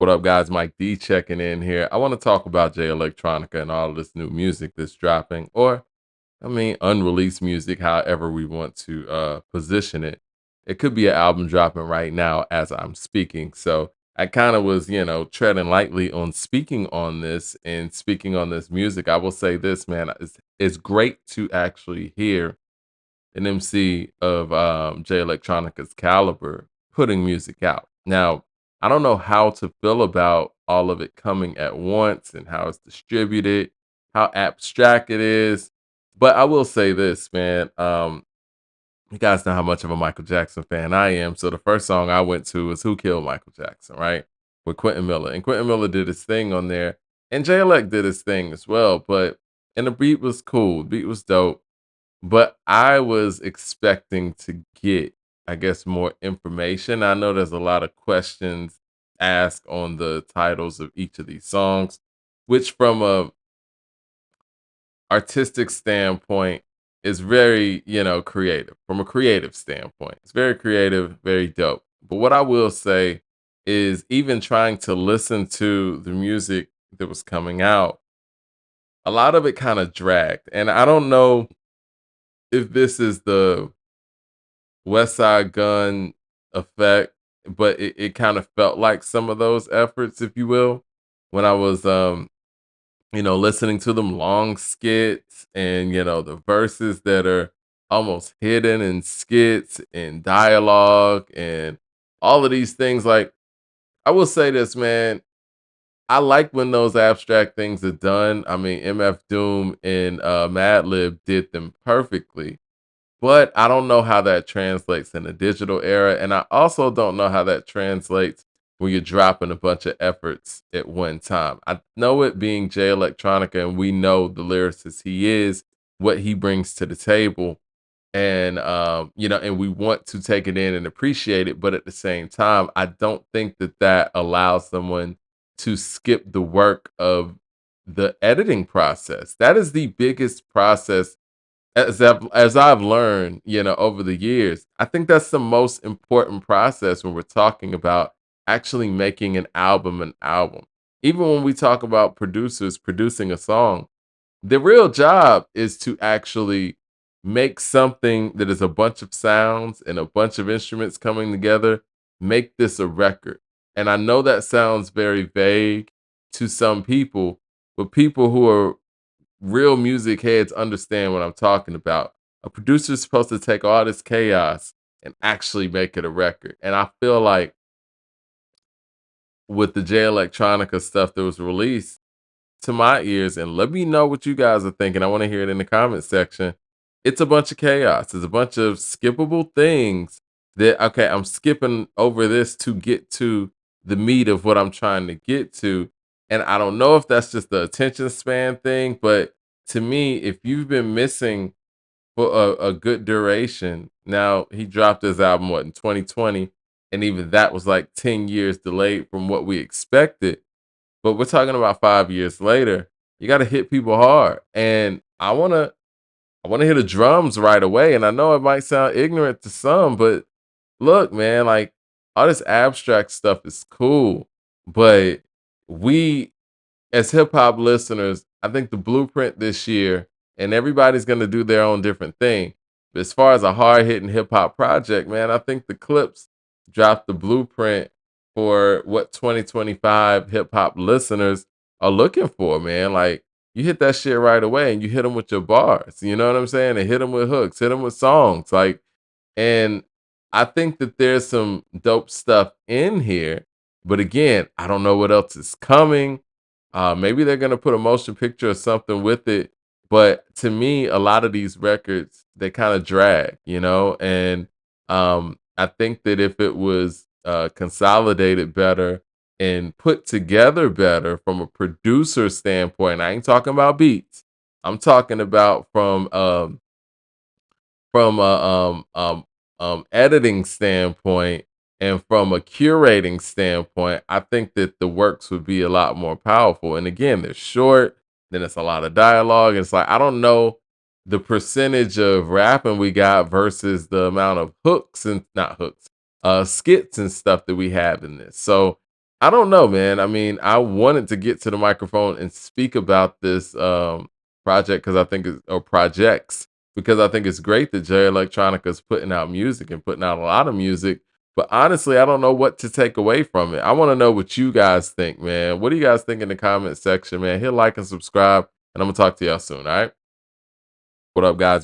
What up, guys? Mike D checking in here. I want to talk about Jay Electronica and all of this new music that's dropping, or unreleased music, however we want to position it. It could be an album dropping right now as I'm speaking. So I kind of was, treading lightly on speaking on this and speaking on this music. I will say this, man, it's great to actually hear an MC of Jay Electronica's caliber putting music out. Now, I don't know how to feel about all of it coming at once and how it's distributed, how abstract it is. But I will say this, man. You guys know how much of a Michael Jackson fan I am. So the first song I went to was Who Killed Michael Jackson, right? With Quentin Miller. And Quentin Miller did his thing on there. And Jay Elect did his thing as well. And the beat was cool. The beat was dope. But I was expecting to get, I guess, more information. I know there's a lot of questions asked on the titles of each of these songs, which from a artistic standpoint is very, creative. From a creative standpoint, it's very creative, very dope. But what I will say is even trying to listen to the music that was coming out, a lot of it kind of dragged. And I don't know if this is the West Side Gun effect, but it kind of felt like some of those efforts, if you will, when I was listening to them long skits and the verses that are almost hidden in skits and dialogue and all of these things. Like, I will say this, man. I like when those abstract things are done. I mean, MF Doom and Madlib did them perfectly, but I don't know how that translates in the digital era, and I also don't know how that translates when you're dropping a bunch of efforts at one time. I know it being Jay Electronica, and we know the lyricist he is, what he brings to the table, and and we want to take it in and appreciate it, but at the same time, I don't think that that allows someone to skip the work of the editing process. That is the biggest process as I've learned, over the years. I think that's the most important process when we're talking about actually making an album. Even when we talk about producers producing a song, the real job is to actually make something that is a bunch of sounds and a bunch of instruments coming together, make this a record. And I know that sounds very vague to some people, but people who are real music heads understand what I'm talking about. A producer is supposed to take all this chaos and actually make it a record. And I feel like with the J Electronica stuff that was released to my ears, and let me know what you guys are thinking. I want to hear it in the comment section. It's a bunch of chaos. It's a bunch of skippable things that, okay, I'm skipping over this to get to the meat of what I'm trying to get to. And I don't know if that's just the attention span thing, but to me, if you've been missing for a good duration, now he dropped his album, what, in 2020, and even that was like 10 years delayed from what we expected. But we're talking about 5 years later. You got to hit people hard, and I want to hear the drums right away. And I know it might sound ignorant to some, but look, man, like all this abstract stuff is cool, but we as hip hop listeners, I think the blueprint this year, and everybody's going to do their own different thing. But as far as a hard hitting hip hop project, man, I think the Clips dropped the blueprint for what 2025 hip hop listeners are looking for, man. Like, you hit that shit right away and you hit them with your bars. You know what I'm saying? And hit them with hooks, hit them with songs. Like, and I think that there's some dope stuff in here. But again, I don't know what else is coming. Maybe they're gonna put a motion picture or something with it. But to me, a lot of these records, they kind of drag, and I think that if it was consolidated better and put together better from a producer standpoint, I ain't talking about beats. I'm talking about from a editing standpoint and from a curating standpoint, I think that the works would be a lot more powerful. And again, they're short, then it's a lot of dialogue. It's like I don't know the percentage of rapping we got versus the amount of hooks and not hooks, skits and stuff that we have in this. So I don't know, man. I mean, I wanted to get to the microphone and speak about this project because I think it's or projects because I think it's great that Jay Electronica is putting out music and putting out a lot of music. But honestly, I don't know what to take away from it. I want to know what you guys think, man. What do you guys think in the comment section, man? Hit like and subscribe, and I'm gonna talk to y'all soon. All right. What up, guys?